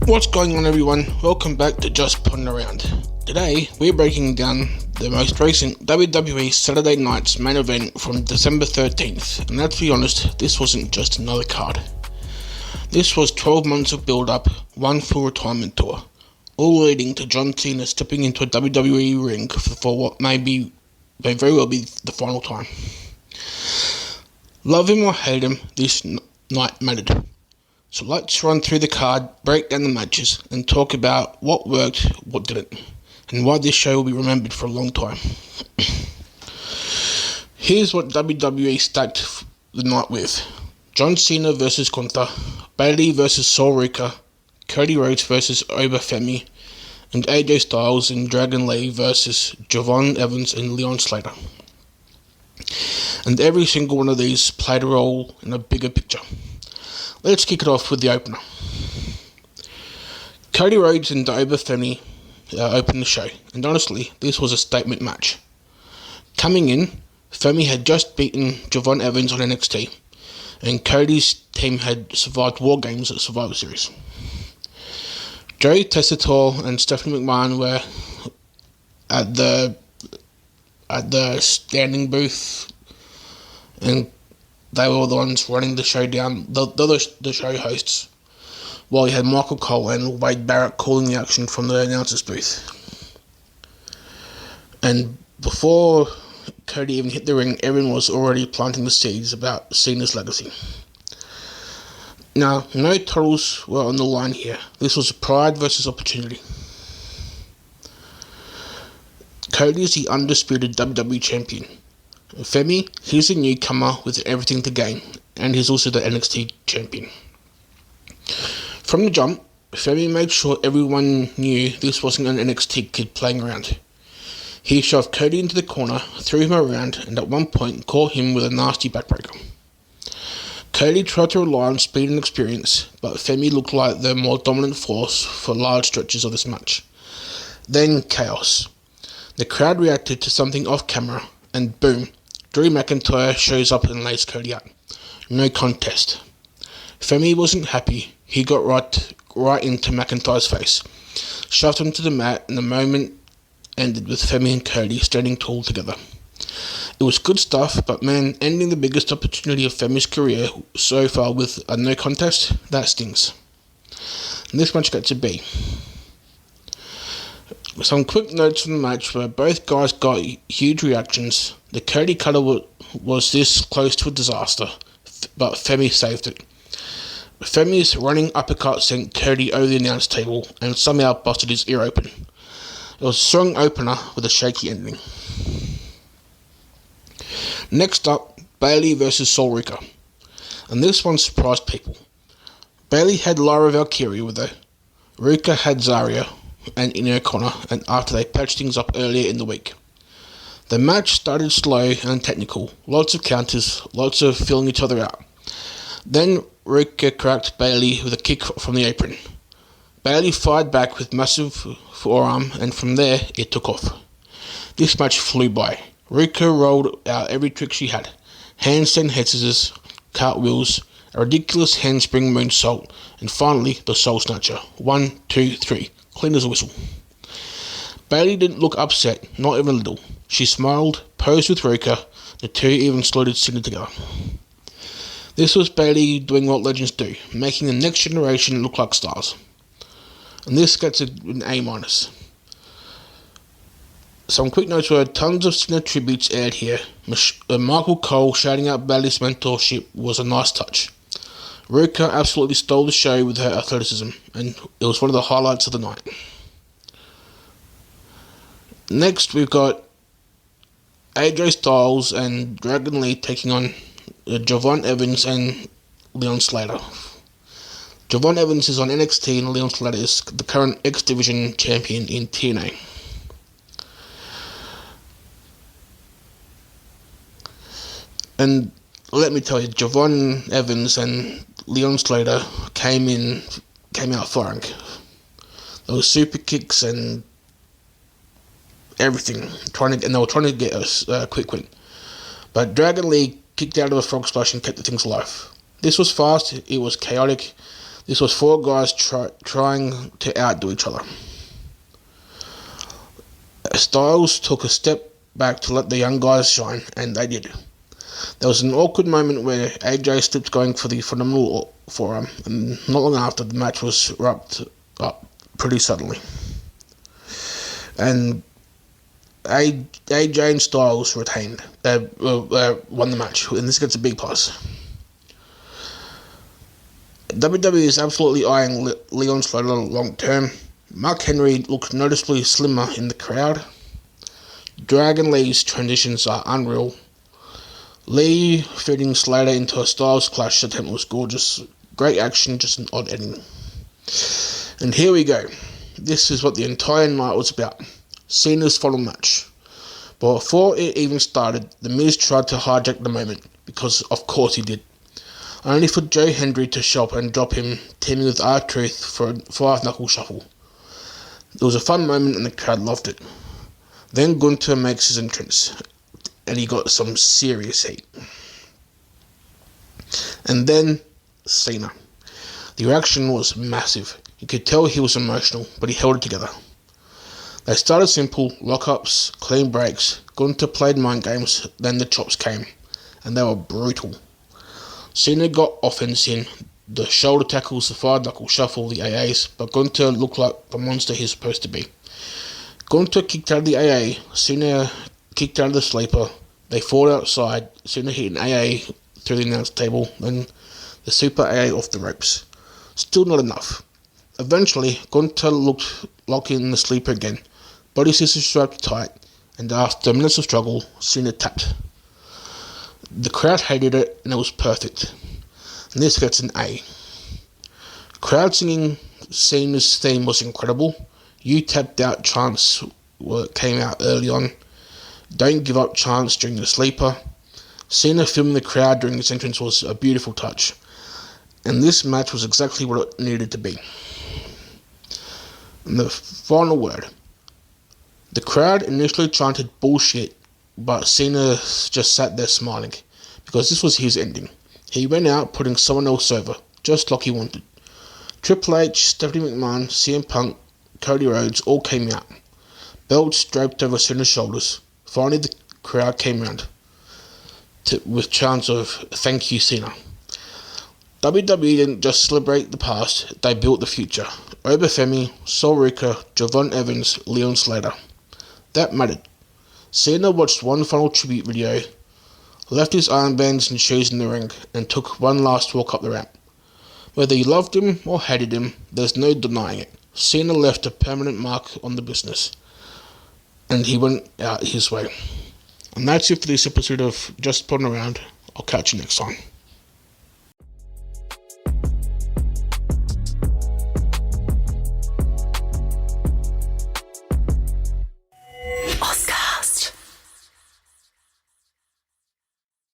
What's going on, everyone? Welcome back to Just Putting Around. Today, we're breaking down the most recent WWE Saturday Night's main event from December 13th. And let's be honest, this wasn't just another card. This was 12 months of build-up, one full retirement tour, all leading to John Cena stepping into a WWE ring for what may very well be the final time. Love him or hate him, this night mattered. So let's run through the card, break down the matches, and talk about what worked, what didn't, and why this show will be remembered for a long time. Here's what WWE stacked the night with. John Cena vs. Gunther, Bayley vs. Sol Ruca, Cody Rhodes vs. Oba Femi, and AJ Styles and Dragon Lee vs. Javon Evans and Leon Slater. And every single one of these played a role in a bigger picture. Let's kick it off with the opener. Cody Rhodes and Oba Femi opened the show, and honestly, this was a statement match. Coming in, Femi had just beaten Javon Evans on NXT, and Cody's team had survived War Games at Survivor Series. Joey Tessitore and Stephanie McMahon were at the standing booth, and they were the ones running the show down, the show hosts, while you had Michael Cole and Wade Barrett calling the action from the announcer's booth. And before Cody even hit the ring, everyone was already planting the seeds about Cena's legacy. Now, no titles were on the line here. This was pride versus opportunity. Cody is the undisputed WWE champion. Femi, he's a newcomer with everything to gain, and he's also the NXT champion. From the jump, Femi made sure everyone knew this wasn't an NXT kid playing around. He shoved Cody into the corner, threw him around, and at one point caught him with a nasty backbreaker. Cody tried to rely on speed and experience, but Femi looked like the more dominant force for large stretches of this match. Then chaos. The crowd reacted to something off camera, and boom, Drew McIntyre shows up and lays Cody out. No contest. Femi wasn't happy. He got right into McIntyre's face, shoved him to the mat, and the moment ended with Femi and Cody standing tall together. It was good stuff, but man, ending the biggest opportunity of Femi's career so far with a no contest, that stings. And this match got to be. Some quick notes from the match where both guys got huge reactions. The Cody cutter was this close to a disaster, but Femi saved it. Femi's running uppercut sent Cody over the announce table and somehow busted his ear open. It was a strong opener with a shaky ending. Next up, Bayley vs. Sol Ruca, and this one surprised people. Bayley had Lyra Valkyria with her. Ruca had Zarya and Ino O'Connor, and after they patched things up earlier in the week. The match started slow and technical, lots of counters, lots of filling each other out. Then Ruca cracked Bayley with a kick from the apron. Bayley fired back with massive forearm, and from there it took off. This match flew by. Ruca rolled out every trick she had. Handstand head scissors, cartwheels, a ridiculous handspring moonsault, and finally the soul snatcher. 1, 2, 3. Clean as a whistle. Bayley didn't look upset, not even a little. She smiled, posed with Ruca, the two even saluted Cena together. This was Bayley doing what legends do, making the next generation look like stars. And this gets an A-. Some quick notes were tons of Cena tributes aired here. Michael Cole shouting out Bayley's mentorship was a nice touch. Ruca absolutely stole the show with her athleticism, and it was one of the highlights of the night. Next, we've got AJ Styles and Dragon Lee taking on Javon Evans and Leon Slater. Javon Evans is on NXT, and Leon Slater is the current X Division champion in TNA. And let me tell you, Javon Evans and Leon Slater came out firing. There were super kicks and everything, they were trying to get a quick win. But Dragon Lee kicked out of a frog splash and kept the things alive. This was fast, it was chaotic. This was four guys trying to outdo each other. Styles took a step back to let the young guys shine, and they did. There was an awkward moment where AJ slipped going for the phenomenal forearm, and not long after, the match was wrapped up pretty suddenly. And AJ and Styles retained. Won the match, and this gets a big plus. WWE is absolutely eyeing Leon Slater long term. Mark Henry looked noticeably slimmer in the crowd. Dragon Lee's transitions are unreal. Lee feeding Slater into a Styles Clash attempt was gorgeous. Great action, just an odd ending. And here we go. This is what the entire night was about. Cena's final match. But before it even started, The Miz tried to hijack the moment, because of course he did. Only for Joe Hendry to show up and drop him, teaming with R-Truth for a 5-knuckle shuffle. It was a fun moment and the crowd loved it. Then Gunther makes his entrance, and he got some serious heat. And then Cena. The reaction was massive. You could tell he was emotional, but he held it together. They started simple, lock-ups, clean breaks. Gunther played mind games, then the chops came, and they were brutal. Cena got offense in, the shoulder tackles, the 5-knuckle shuffle, the AAs, but Gunther looked like the monster he's supposed to be. Gunther kicked out of the AA, Cena kicked out of the sleeper, they fought outside, Cena hit an AA through the announce table, then the super AA off the ropes. Still not enough. Eventually, Gunther locked in the sleeper again, body scissors strapped tight, and after minutes of struggle, Cena tapped. The crowd hated it, and it was perfect. And this gets an A. Crowd singing Cena's theme was incredible. You tapped out chants came out early on. Don't give up chants during the sleeper. Cena filming the crowd during his entrance was a beautiful touch. And this match was exactly what it needed to be. And the final word. The crowd initially chanted bullshit, but Cena just sat there smiling, because this was his ending. He went out putting someone else over, just like he wanted. Triple H, Stephanie McMahon, CM Punk, Cody Rhodes all came out. Belts draped over Cena's shoulders. Finally the crowd came round with chants of "Thank you, Cena." WWE didn't just celebrate the past, they built the future. Obafemi, Sol Ruca, Javon Evans, Leon Slater. That mattered. Cena watched one final tribute video, left his armbands and shoes in the ring, and took one last walk up the ramp. Whether you loved him or hated him, there's no denying it. Cena left a permanent mark on the business, and he went out his way. And that's it for this episode of Just Putting Around. I'll catch you next time.